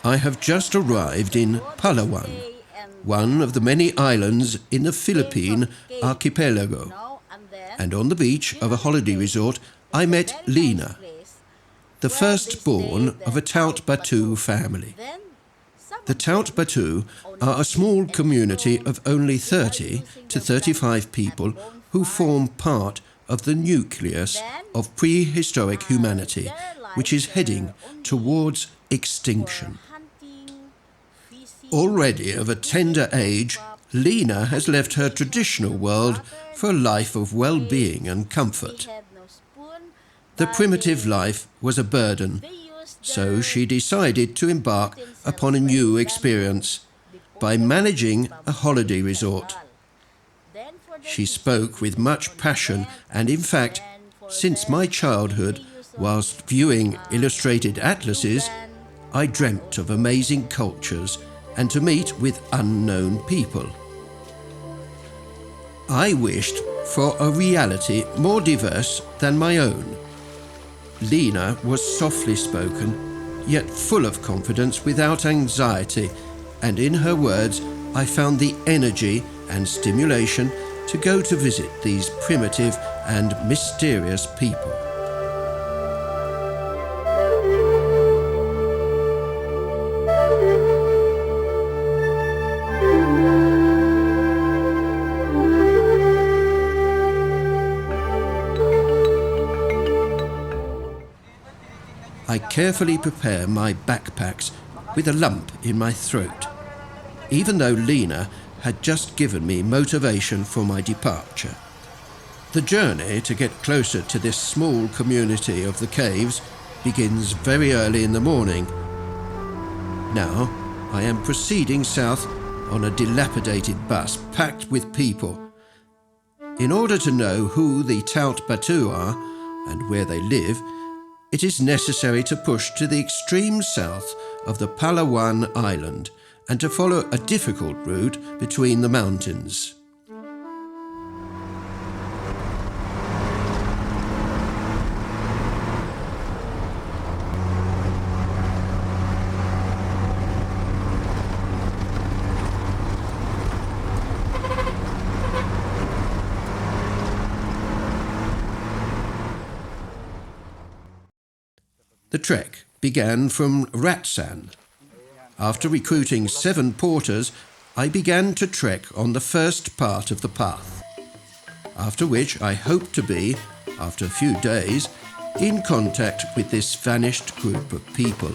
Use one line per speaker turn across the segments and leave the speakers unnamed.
I have just arrived in Palawan, one of the many islands in the Philippine archipelago. And on the beach of a holiday resort, I met Lena, the firstborn of a Tau't Batu family. The Taut Batu are a small community of only 30 to 35 people who form part of the nucleus of prehistoric humanity, which is heading towards extinction. Already of a tender age, Lena has left her traditional world for a life of well-being and comfort. The primitive life was a burden, so she decided to embark upon a new experience by managing a holiday resort. She spoke with much passion, and in fact, since my childhood, whilst viewing illustrated atlases, I dreamt of amazing cultures and to meet with unknown people. I wished for a reality more diverse than my own. Lena was softly spoken, yet full of confidence without anxiety, and in her words I found the energy and stimulation to go to visit these primitive and mysterious people. I carefully prepare my backpacks with a lump in my throat, even though Lena had just given me motivation for my departure. The journey to get closer to this small community of the caves begins very early in the morning. Now I am proceeding south on a dilapidated bus packed with people. In order to know who the Taut Batu are and where they live, it is necessary to push to the extreme south of the Palawan island and to follow a difficult route between the mountains. The trek began from Ratsan. After recruiting 7 porters, I began to trek on the first part of the path, after which I hoped to be, after a few days, in contact with this vanished group of people.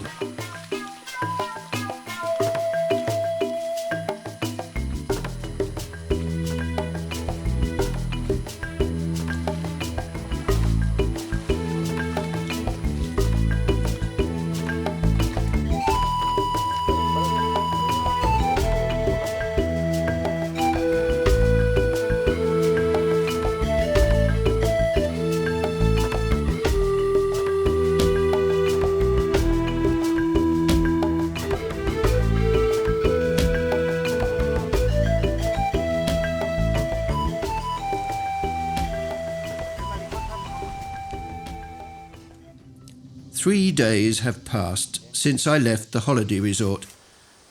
Three days have passed since I left the holiday resort,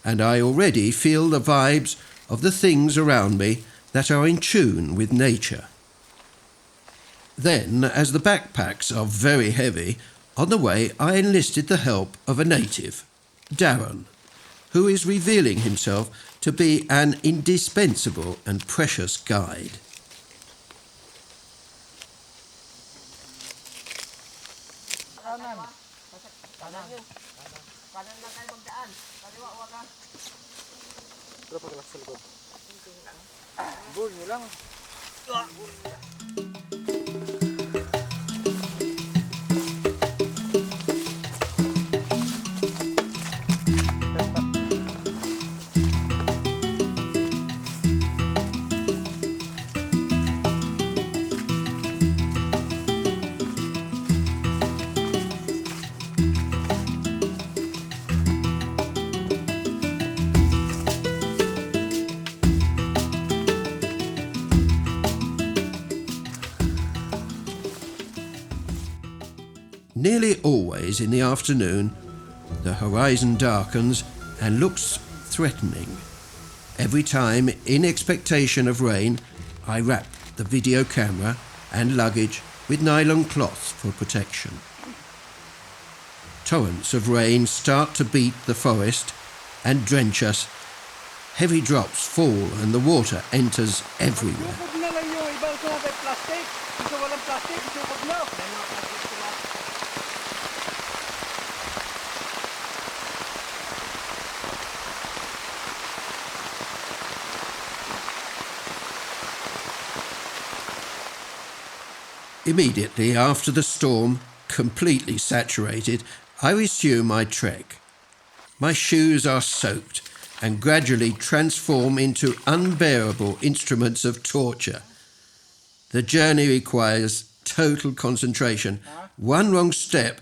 and I already feel the vibes of the things around me that are in tune with nature. Then, as the backpacks are very heavy, on the way I enlisted the help of a native, Darren, who is revealing himself to be an indispensable and precious guide. Nearly always in the afternoon, The horizon darkens and looks threatening. Every time, in expectation of rain, I wrap the video camera and luggage with nylon cloth for protection. Torrents of rain start to beat the forest and drench us. Heavy drops fall and the water enters everywhere. Immediately after the storm, completely saturated, I resume my trek. My shoes are soaked and gradually transform into unbearable instruments of torture. The journey requires total concentration. One wrong step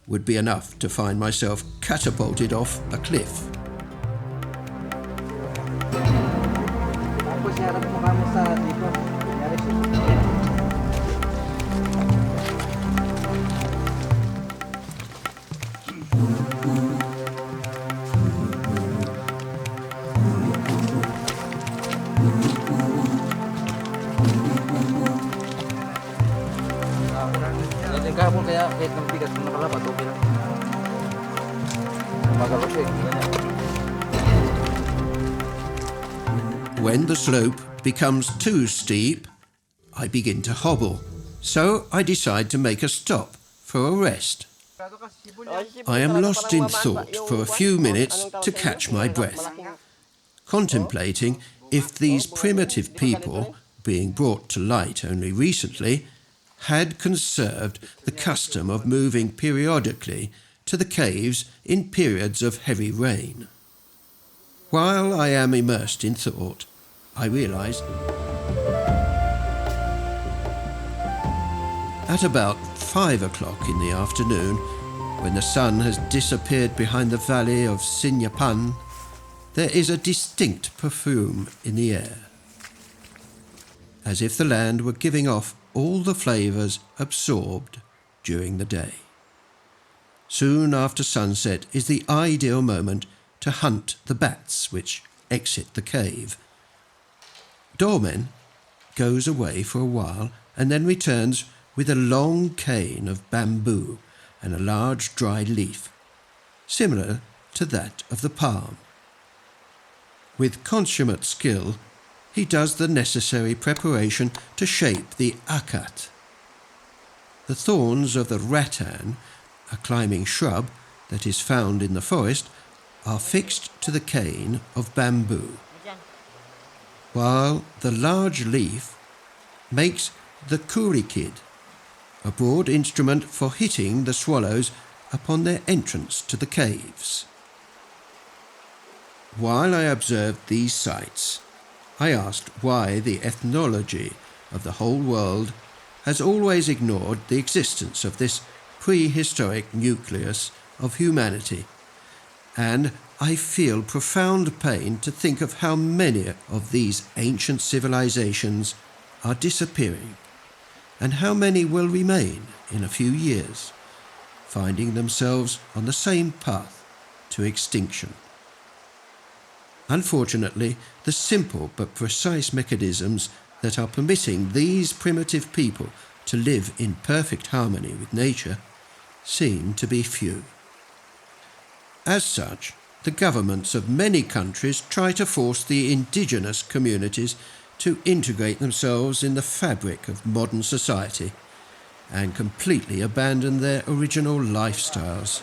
would be enough to find myself catapulted off a cliff. When the slope becomes too steep, I begin to hobble, so I decide to make a stop for a rest. I am lost in thought for a few minutes to catch my breath, contemplating if these primitive people, being brought to light only recently, had conserved the custom of moving periodically to the caves in periods of heavy rain. While I am immersed in thought, I realize at about 5 o'clock in the afternoon, when the sun has disappeared behind the valley of Sinyapan, there is a distinct perfume in the air, as if the land were giving off all the flavours absorbed during the day. Soon after sunset is the ideal moment to hunt the bats which exit the cave. Dorman goes away for a while and then returns with a long cane of bamboo and a large dry leaf, similar to that of the palm. With consummate skill, he does the necessary preparation to shape the akat. The thorns of the rattan, a climbing shrub that is found in the forest, are fixed to the cane of bamboo, while the large leaf makes the kurikid, a broad instrument for hitting the swallows upon their entrance to the caves. While I observed these sights, I asked why the ethnology of the whole world has always ignored the existence of this prehistoric nucleus of humanity, and I feel profound pain to think of how many of these ancient civilizations are disappearing, and how many will remain in a few years, finding themselves on the same path to extinction. Unfortunately, the simple but precise mechanisms that are permitting these primitive people to live in perfect harmony with nature seem to be few. As such, the governments of many countries try to force the indigenous communities to integrate themselves in the fabric of modern society and completely abandon their original lifestyles.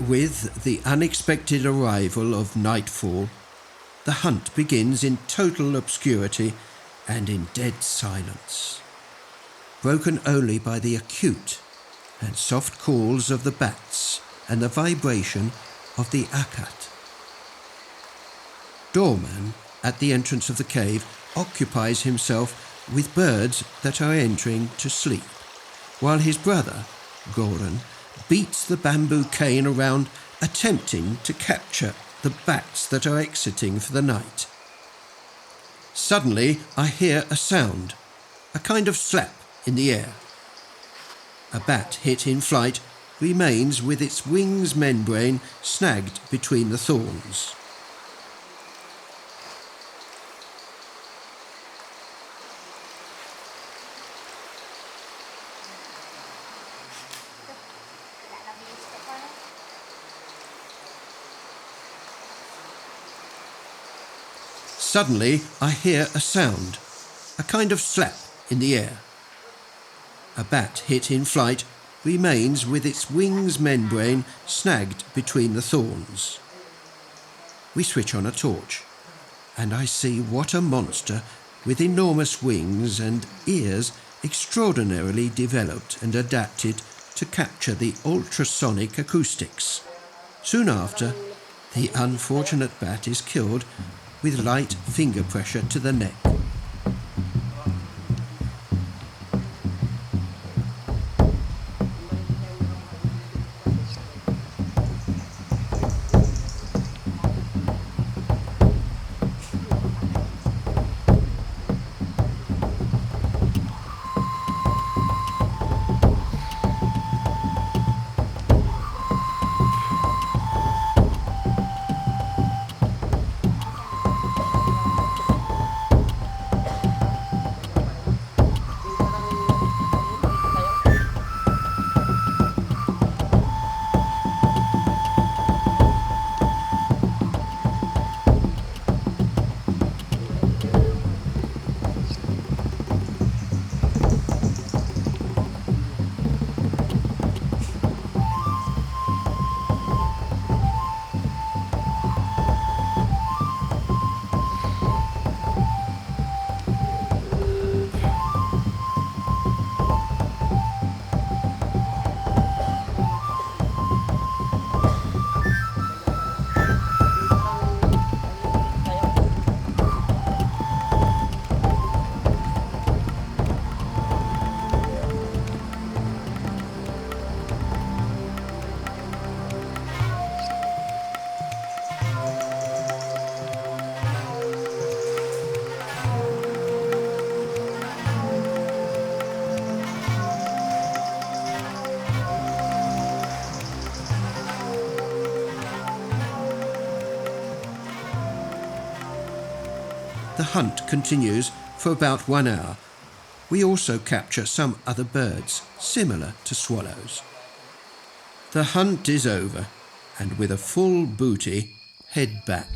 With the unexpected arrival of nightfall, the hunt begins in total obscurity and in dead silence, broken only by the acute and soft calls of the bats and the vibration of the akat. Doorman at the entrance of the cave occupies himself with birds that are entering to sleep, while his brother, Goran, beats the bamboo cane around, attempting to capture the bats that are exiting for the night. Suddenly I hear a sound, a kind of slap in the air. A bat hit in flight remains with its wings membrane snagged between the thorns. Suddenly I hear a sound, a kind of slap in the air. A bat hit in flight remains with its wings membrane snagged between the thorns. We switch on a torch, and I see what a monster with enormous wings and ears extraordinarily developed and adapted to capture the ultrasonic acoustics. Soon after, the unfortunate bat is killed with light finger pressure to the neck. The hunt continues for about 1 hour. We also capture some other birds, similar to swallows. The hunt is over, and with a full booty, head back.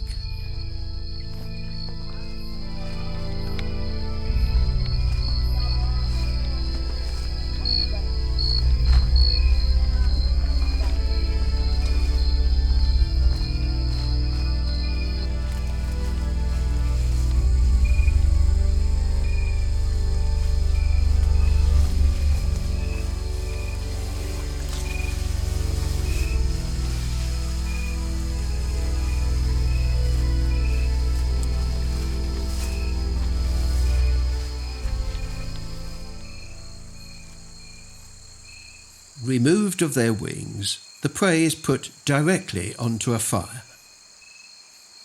Removed of their wings, the prey is put directly onto a fire.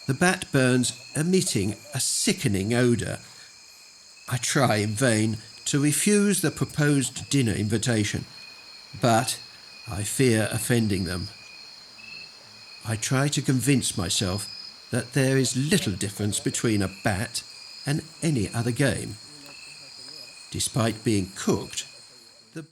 The bat burns, emitting a sickening odour. I try in vain to refuse the proposed dinner invitation, but I fear offending them. I try to convince myself that there is little difference between a bat and any other game. Despite being cooked, the bat